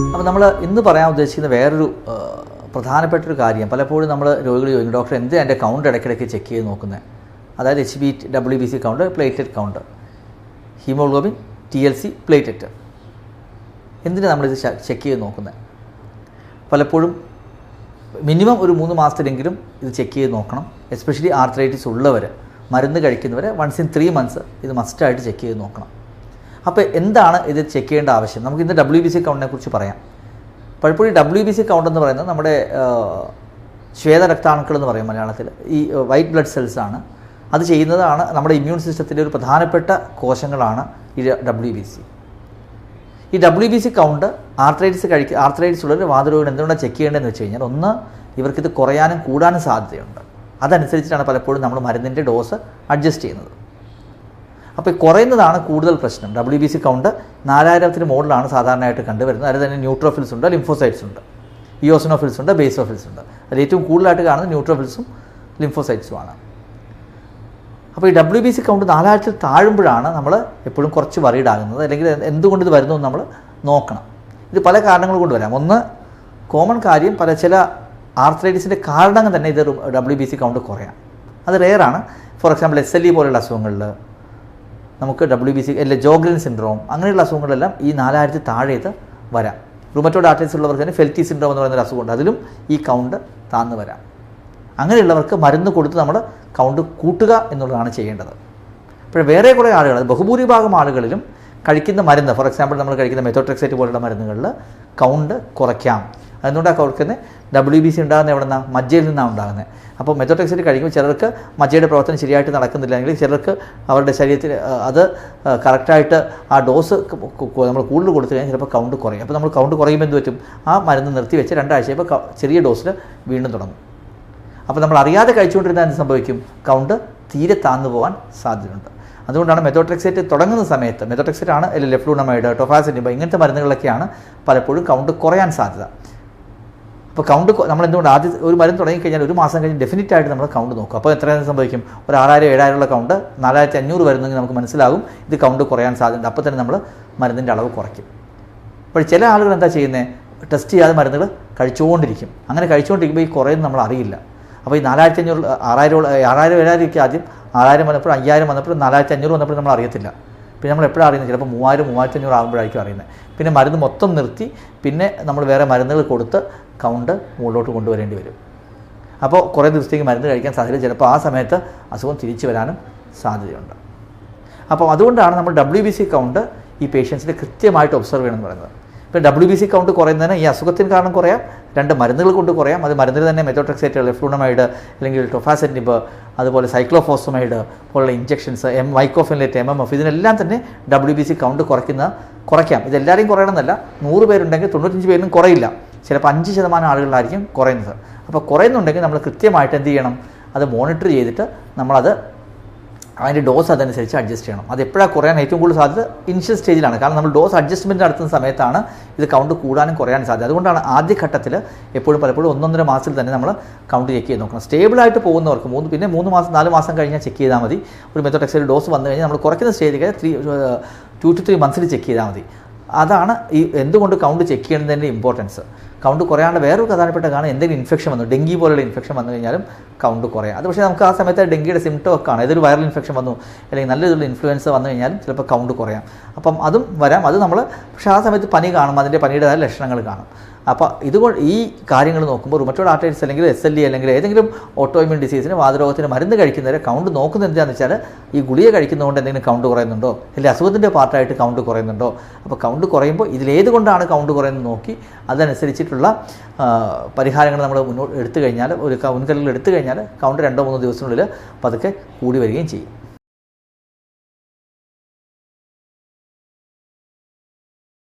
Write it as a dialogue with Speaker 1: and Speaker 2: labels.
Speaker 1: അപ്പോൾ നമ്മൾ ഇന്ന് പറയാൻ ഉദ്ദേശിക്കുന്ന വേറൊരു പ്രധാനപ്പെട്ടൊരു കാര്യം, പലപ്പോഴും നമ്മൾ രോഗികൾ ചോദിക്കും, ഡോക്ടർ എന്ത് എൻ്റെ കൗണ്ട് ഇടയ്ക്കിടയ്ക്ക് ചെക്ക് ചെയ്ത് നോക്കുന്നത്? അതായത് WBC count, platelet count, haemoglobin, TLC, platelet, എന്തിനാണ് നമ്മളിത് ചെക്ക് ചെയ്ത് നോക്കുന്നത്? പലപ്പോഴും മിനിമം ഒരു 3 മാസത്തിലെങ്കിലും ഇത് ചെക്ക് ചെയ്ത് നോക്കണം. എസ്പെഷ്യലി ആർത്രൈറ്റിസ് ഉള്ളവർ, മരുന്ന് കഴിക്കുന്നവർ വൺസ് ഇൻ 3 മന്ത്സ് ഇത് മസ്റ്റായിട്ട് ചെക്ക് ചെയ്ത് നോക്കണം. അപ്പോൾ എന്താണ് ഇത് ചെക്ക് ചെയ്യേണ്ട ആവശ്യം? നമുക്കിന്ന് WBC കൗണ്ടിനെ കുറിച്ച് പറയാം. പലപ്പോഴും WBC കൗണ്ട് എന്ന് പറയുന്നത് നമ്മുടെ ശ്വേതരക്താണുക്കൾ എന്ന് പറയും മലയാളത്തിൽ, ഈ വൈറ്റ് ബ്ലഡ് സെൽസ് ആണ്. അത് ചെയ്യുന്നതാണ് നമ്മുടെ ഇമ്മ്യൂൺ സിസ്റ്റത്തിൻ്റെ ഒരു പ്രധാനപ്പെട്ട കോശങ്ങളാണ് ഈ WBC. ഈ WBC കൗണ്ട് ആർത്രൈറ്റിസ് ഉള്ളവർ വാതരോഗം എന്തുകൊണ്ടാണ് ചെക്ക് ചെയ്യേണ്ടതെന്ന് വെച്ച് കഴിഞ്ഞാൽ, ഒന്ന്, ഇവർക്കിത് കുറയാനും കൂടാനും സാധ്യതയുണ്ട്. അതനുസരിച്ചിട്ടാണ് പലപ്പോഴും നമ്മൾ മരുന്നിൻ്റെ ഡോസ് അഡ്ജസ്റ്റ് ചെയ്യുന്നത്. അപ്പോൾ കുറയുന്നതാണ് കൂടുതൽ പ്രശ്നം. WBC കൗണ്ട് 4000 മുകളിലാണ് സാധാരണയായിട്ട് കണ്ടുവരുന്നത്. അതിൽ തന്നെ ന്യൂട്രോഫിൽസ് ഉണ്ട്, ലിംഫോസൈറ്റ്സ് ഉണ്ട്, ഇയോസിനോഫിൽസ് ഉണ്ട്, ബേസോഫിൽസ് ഉണ്ട്. അതിൽ ഏറ്റവും കൂടുതലായിട്ട് കാണുന്നത് ന്യൂട്രോഫിൽസും ലിംഫോസൈറ്റ്സുമാണ്. അപ്പോൾ ഈ WBC കൗണ്ട് 4000 താഴുമ്പോഴാണ് നമ്മൾ എപ്പോഴും കുറച്ച് വറീഡ് ആകുന്നത്. അല്ലെങ്കിൽ എന്തുകൊണ്ട് ഇത് വരുന്നു എന്ന് നമ്മൾ നോക്കണം. ഇത് പല കാരണങ്ങൾ കൊണ്ട് വരാം. ഒന്ന്, കോമൺ കാര്യം, ചില ആർത്രൈറ്റിസിൻ്റെ കാരണങ്ങൾ തന്നെ ഇത് WBC കൗണ്ട് കുറയാം. അത് റെയറാണ്. ഫോർ എക്സാമ്പിൾ SLE പോലെയുള്ള അസുഖങ്ങളിൽ നമുക്ക് WBC ജോഗ്രൻ സിൻഡ്രോം, അങ്ങനെയുള്ള അസുഖങ്ങളെല്ലാം ഈ 4000 താഴെ ഇത് വരാം. റുമറ്റോയ്ഡ് ആർത്രൈറ്റിസ് ഉള്ളവർക്ക് തന്നെ ഫെൽറ്റി സിൻഡ്രോം എന്ന് പറയുന്നൊരു അസുഖമുണ്ട്, അതിലും ഈ കൗണ്ട് താഴ്ന്നു വരാം. അങ്ങനെയുള്ളവർക്ക് മരുന്ന് കൊടുത്ത് നമ്മൾ കൗണ്ട് കൂട്ടുക എന്നുള്ളതാണ് ചെയ്യേണ്ടത്. അപ്പോൾ വേറെ കുറേ ആളുകൾ, ബഹുഭൂരിഭാഗം ആളുകളിലും കഴിക്കുന്ന മരുന്ന്, ഫോർ എക്സാമ്പിൾ നമ്മൾ കഴിക്കുന്ന മെത്തോട്രെക്സേറ്റ് പോലുള്ള മരുന്നുകളിൽ കൗണ്ട് കുറയ്ക്കാം. അതുകൊണ്ടാണ് കുറയ്ക്കുന്നത്. WBC ഉണ്ടാകുന്നത് എവിടെ നിന്നാണ്? മജ്ജയിൽ നിന്നാണ് ഉണ്ടാകുന്നത്. അപ്പോൾ മെത്തോട്രെക്സേറ്റ് കഴിക്കുമ്പോൾ ചിലർക്ക് മജ്ജയുടെ പ്രവർത്തനം ശരിയായിട്ട് നടക്കുന്നില്ലെങ്കിൽ, ചിലർക്ക് അവരുടെ ശരീരത്തിൽ അത് കറക്റ്റായിട്ട് ആ ഡോസ് നമ്മൾ കൂടുതൽ കൊടുത്തു കഴിഞ്ഞാൽ ചിലപ്പോൾ കൗണ്ട് കുറയും. അപ്പോൾ നമ്മൾ കൗണ്ട് കുറയുമ്പോൾ എന്ത് പറ്റും? ആ മരുന്ന് നിർത്തി വെച്ച് 2 ആഴ്ച കഴിയുമ്പോൾ ചെറിയ ഡോസിൽ വീണ്ടും തുടങ്ങും. അപ്പോൾ നമ്മൾ അറിയാതെ കഴിച്ചുകൊണ്ടിരുന്നാൽ എന്ത് സംഭവിക്കും? കൗണ്ട് തീരെ താഴ്ന്നു പോകാൻ സാധ്യതയുണ്ട്. അതുകൊണ്ടാണ് മെത്തോട്രെക്സേറ്റ് തുടങ്ങുന്ന സമയത്ത്, മെത്തോട്രെക്സേറ്റ് ആണ് ലെഫ്ലൂണമൈഡ്, ടൊഫാസിനിബ, ഇങ്ങനത്തെ മരുന്നുകളൊക്കെയാണ് പലപ്പോഴും കൗണ്ട് കുറയാൻ സാധ്യത. അപ്പോൾ കൗണ്ട് നമ്മൾ എന്തുകൊണ്ട് ആദ്യം ഒരു മരുന്ന് തുടങ്ങിക്കഴിഞ്ഞാൽ 1 മാസം കഴിഞ്ഞ് ഡെഫിനറ്റായിട്ട് നമ്മൾ കൗണ്ട് നോക്കും. അപ്പോൾ എത്ര സംഭവിക്കും? ഒരു 6000-7000 ഉള്ള കൗണ്ട് 4500 വരുന്നെങ്കിൽ നമുക്ക് മനസ്സിലാകും ഇത് കൗണ്ട് കുറയാൻ സാധ്യതയുണ്ട്. അപ്പോൾ തന്നെ നമ്മൾ മരുന്നിൻ്റെ അളവ് കുറയ്ക്കും. അപ്പോൾ ചില ആളുകൾ എന്താ ചെയ്യുന്നത്? ടെസ്റ്റ് ചെയ്യാതെ മരുന്നുകൾ കഴിച്ചുകൊണ്ടിരിക്കും. അങ്ങനെ കഴിച്ചുകൊണ്ടിരിക്കുമ്പോൾ ഈ കുറയുന്നത് നമ്മൾ അറിയില്ല. അപ്പോൾ ഈ 4500, 6000-7000 ആദ്യം 6000 വന്നപ്പോൾ 5000 വന്നപ്പോൾ 4500 വന്നപ്പോൾ നമ്മൾ അറിയത്തില്ല. പിന്നെ നമ്മൾ എപ്പോഴാണ് അറിയുന്നത്? ചിലപ്പോൾ 3000-3500 ആകുമ്പോഴായിരിക്കും അറിയുന്നത്. പിന്നെ മരുന്ന് മൊത്തം നിർത്തി പിന്നെ നമ്മൾ വേറെ മരുന്നുകൾ കൊടുത്ത് കൗണ്ട് മുകളിലോട്ട് കൊണ്ടുവരേണ്ടി വരും. അപ്പോൾ കുറേ ദിവസത്തേക്ക് മരുന്ന് കഴിക്കാൻ സാധ്യത, ചിലപ്പോൾ ആ സമയത്ത് അസുഖം തിരിച്ചു വരാനും സാധ്യതയുണ്ട്. അപ്പോൾ അതുകൊണ്ടാണ് നമ്മൾ WBC കൗണ്ട് ഈ പേഷ്യൻസിൽ കൃത്യമായിട്ട് ഒബ്സർവ് ചെയ്യണമെന്ന് പറയുന്നത്. ഇപ്പോൾ WBC കൗണ്ട് കുറയുന്നതിന് ഈ അസുഖത്തിന് കാരണം കുറയാം, 2 മരുന്നുകൾ കൊണ്ട് കുറയാം. അത് മരുന്നിൽ തന്നെ മെത്തോട്രെക്സേറ്റ്, ലെഫ്ലൂണമൈഡ്, അല്ലെങ്കിൽ ടൊഫാസെറ്റിബ്, അതുപോലെ സൈക്ലോഫോസ്ഫമൈഡ് പോലുള്ള ഇഞ്ചക്ഷൻസ്, മൈക്കോഫെൻലേറ്റ്, MMF, ഇതിനെല്ലാം തന്നെ WBC കൗണ്ട് കുറയ്ക്കാം. ഇതെല്ലാവരെയും കുറയണമെന്നല്ല. 100 പേരുണ്ടെങ്കിൽ 95 പേരിലും കുറയില്ല. ചിലപ്പോൾ 5% ആളുകളിലായിരിക്കും കുറയുന്നത്. അപ്പോൾ കുറയുന്നുണ്ടെങ്കിൽ നമ്മൾ കൃത്യമായിട്ട് എന്ത് ചെയ്യണം? അത് മോണിറ്റർ ചെയ്തിട്ട് നമ്മളത് അതിൻ്റെ ഡോസ് അതനുസരിച്ച് അഡ്ജസ്റ്റ് ചെയ്യണം. അത് എപ്പോഴാണ് കുറയാൻ ഏറ്റവും കൂടുതൽ സാധ്യത? ഇനിഷ്യൽ സ്റ്റേജിലാണ്. കാരണം നമ്മൾ ഡോസ് അഡ്ജസ്റ്റ്മെൻറ്റ് നടത്തുന്ന സമയത്താണ് ഇത് കൗണ്ട് കൂടാനും കുറയാനും സാധ്യത. അതുകൊണ്ടാണ് ആദ്യഘട്ടത്തിൽ പലപ്പോഴും 1-1.5 മാസത്തിൽ തന്നെ നമ്മൾ കൗണ്ട് ചെക്ക് ചെയ്ത് നോക്കണം. സ്റ്റേബിളായിട്ട് പോകുന്നവർക്ക് 3 മാസം 4 മാസം കഴിഞ്ഞാൽ ചെക്ക് ചെയ്താൽ മതി. ഒരു മെത്തോട്രെക്സേറ്റ് ഡോസ് വന്നു കഴിഞ്ഞാൽ നമ്മൾ കുറയ്ക്കുന്ന സ്റ്റേജിൽ 2 to 3 മന്ത്സിൽ ചെക്ക് ചെയ്താൽ മതി. അതാണ് ഈ എന്തുകൊണ്ട് കൗണ്ട് ചെക്ക് ചെയ്യുന്നതിൻ്റെ ഇമ്പോർട്ടൻസ്. കൗണ്ട് കുറയാണ്ട് വേറൊരു പ്രധാനപ്പെട്ട കാരണം എന്തെങ്കിലും ഇൻഫെക്ഷൻ വന്നു, ഡെങ്കി പോലുള്ള ഇൻഫെക്ഷൻ വന്നു കഴിഞ്ഞാലും കൗണ്ട് കുറയാം. അത് പക്ഷേ നമുക്ക് ആ സമയത്ത് ഡെങ്കിയുടെ സിംറ്റം ഒക്കെ ആണ്. ഏതൊരു വൈറൽ ഇൻഫെക്ഷൻ വന്നു അല്ലെങ്കിൽ നല്ല രീതിയിലുള്ള ഇൻഫ്ലുവൻസ വന്നു കഴിഞ്ഞാലും ചിലപ്പോൾ കൗണ്ട് കുറയാം. അപ്പം അതും വരാം. അത് നമ്മൾ പക്ഷേ ആ സമയത്ത് പനി കാണും, അതിൻ്റെ പനിയുടേതായ ലക്ഷണങ്ങൾ കാണും. അപ്പോൾ ഇതുകൊണ്ട് ഈ കാര്യങ്ങൾ നോക്കുമ്പോൾ റുമറ്റോയ്ഡ് ആർത്രൈറ്റിസ് അല്ലെങ്കിൽ SLE അല്ലെങ്കിൽ ഏതെങ്കിലും ഓട്ടോഇമ്യൂൺ ഡിസീസിന്, വാതരോഗത്തിന് മരുന്ന് കഴിക്കുന്നവരെ കൗണ്ട് നോക്കുന്നത് എന്താണെന്ന് വെച്ചാൽ, ഈ ഗുളിക കഴിക്കുന്നതുകൊണ്ട് എന്തെങ്കിലും കൗണ്ട് കുറയുന്നുണ്ടോ, അല്ലെങ്കിൽ അസുഖത്തിൻ്റെ പാർട്ടായിട്ട് കൗണ്ട് കുറയുന്നുണ്ടോ. അപ്പോൾ കൗണ്ട് കുറയുമ്പോൾ ഇതിലേതുകൊണ്ടാണ് കൗണ്ട് കുറയുന്നത് നോക്കി അതനുസരിച്ചിട്ടുള്ള പരിഹാരങ്ങൾ നമ്മൾ മുന്നോട്ട് എടുത്തു കഴിഞ്ഞാൽ, ഒരു മുൻകരുതൽ എടുത്തു കഴിഞ്ഞാൽ കൗണ്ട് 2-3 ദിവസത്തിനുള്ളിൽ പതുക്കെ കൂടി വരികയും ചെയ്യും.